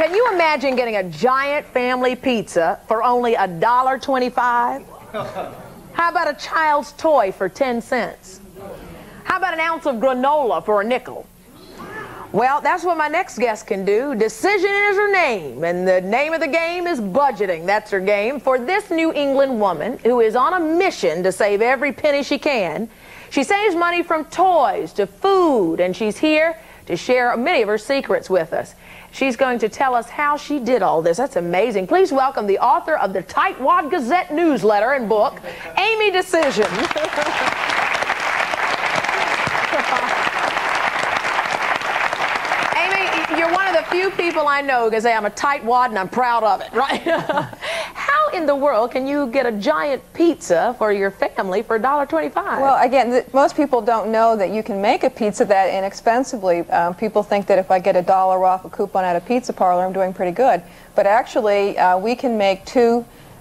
Can you imagine getting a giant family pizza for only $1.25? How about a child's toy for 10 cents? How about an ounce of granola for a nickel? Well, that's what my next guest can do. Decision is her name, and the name of the game is budgeting. That's her game for this New England woman who is on a mission to save every penny she can. She saves money from toys to food, and she's here to share many of her secrets with us. She's going to tell us how she did all this. That's amazing. Please welcome the author of the Tightwad Gazette newsletter and book, Amy Decision. Amy, you're one of the few people I know who can say I'm a tightwad and I'm proud of it, right? How in the world can you get a giant pizza for your family for $1.25? Well, again, most people don't know that you can make a pizza that inexpensively. People think that if I get $1 off a coupon at a pizza parlor, I'm doing pretty good. But actually, we can make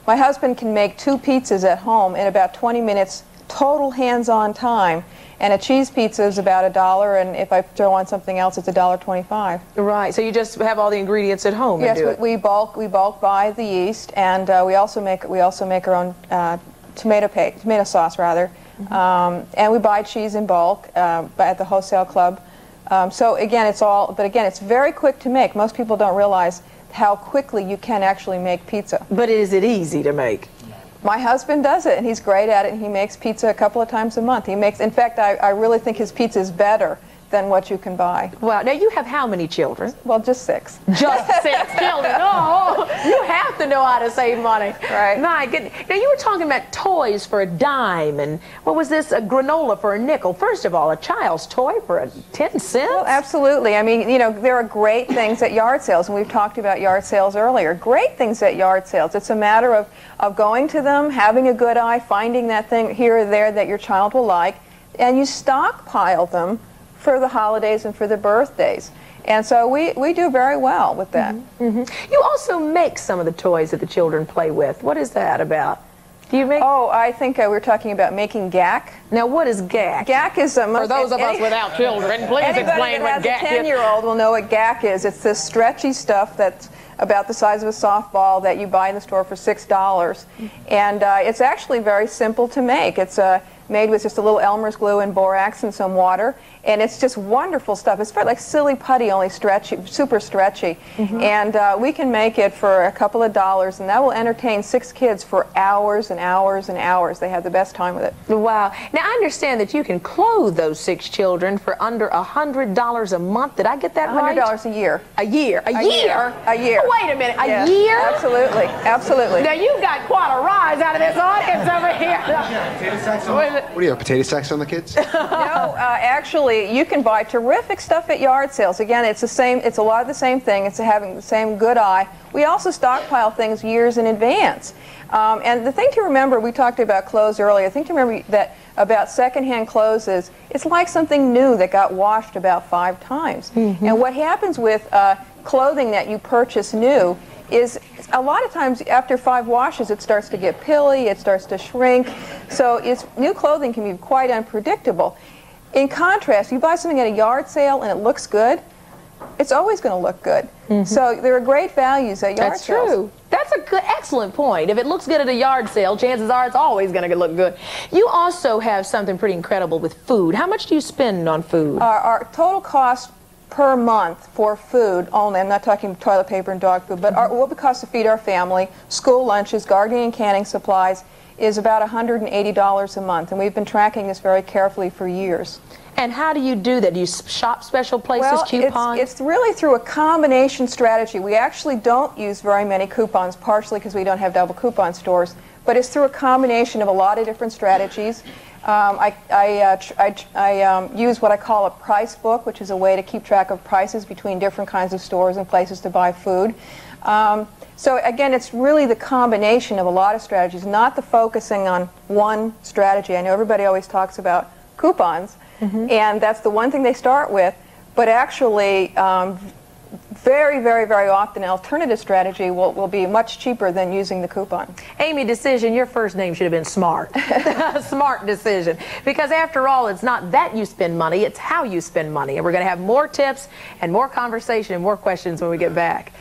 my husband can make 2 pizzas at home in about 20 minutes, total hands-on time. And a cheese pizza is about $1, and if I throw on something else, it's $1.25. Right. So you just have all the ingredients at home. Yes, and do it. we bulk buy the yeast, and we also make our own tomato sauce rather, and we buy cheese in bulk at the wholesale club. So again, it's very quick to make. Most people don't realize how quickly you can actually make pizza. But is it easy to make? My husband does it, and he's great at it, and he makes pizza a couple of times a month. In fact, I really think his pizza is better than what you can buy. Wow. Now, you have how many children? Well, just 6. Just 6 children. Oh, you have to know how to save money. Right. My goodness. Now, you were talking about toys for a dime, and what was this, a granola for a nickel? First of all, a child's toy for 10 cents? Well, absolutely. I mean, you know, there are great things at yard sales, and we've talked about yard sales earlier. Great things at yard sales. It's a matter of going to them, having a good eye, finding that thing here or there that your child will like, and you stockpile them for the holidays and for the birthdays. And so we do very well with that. You also make some of the toys that the children play with. What is that about? Do you make? Oh, I think we were talking about making GAC. Now, what is GAC? GAC is for those of us without children, please explain what GAC is. Anybody that has a 10-year-old will know what GAC is. It's this stretchy stuff that's about the size of a softball that you buy in the store for $6. And it's actually very simple to make. It's made with just a little Elmer's glue and borax and some water. And it's just wonderful stuff. It's like silly putty, only stretchy, super stretchy. And we can make it for a couple of dollars, and that will entertain 6 kids for hours and hours and hours. They have the best time with it. Wow. Now, I understand that you can clothe those 6 children for under $100 a month. Did I get that right? $100 a year. A year? A year? A year. Oh, wait a minute. Yeah, a year? Absolutely. Absolutely. Now, you've got quite a rise out of this audience over here. What do you have, potato sacks on the kids? No, actually, you can buy terrific stuff at yard sales. Again, it's a lot of the same thing. It's having the same good eye. We also stockpile things years in advance. And the thing to remember, we talked about clothes earlier. The thing to remember that about secondhand clothes is it's like something new that got washed about 5 times. And what happens with clothing that you purchase new is a lot of times after 5 washes it starts to get pilly, it starts to shrink. So new clothing can be quite unpredictable. In contrast, you buy something at a yard sale and it looks good, it's always going to look good. So there are great values at yard sales. That's true. That's a good, excellent point. If it looks good at a yard sale, chances are it's always going to look good. You also have something pretty incredible with food. How much do you spend on food? Our total cost per month for food only, I'm not talking toilet paper and dog food, but what it costs to feed our family, school lunches, gardening and canning supplies, is about $180 a month. And we've been tracking this very carefully for years. And how do you do that? Do you shop special places, coupons? It's really through a combination strategy. We actually don't use very many coupons, partially because we don't have double coupon stores, but it's through a combination of a lot of different strategies. I use what I call a price book, which is a way to keep track of prices between different kinds of stores and places to buy food. So again, it's really the combination of a lot of strategies, not the focusing on one strategy. I know everybody always talks about coupons, and that's the one thing they start with, but actually very, very, very often an alternative strategy will be much cheaper than using the coupon. Amy Decision, your first name should have been Smart. Smart Decision. Because after all, it's not that you spend money, it's how you spend money. And we're going to have more tips and more conversation and more questions when we get back.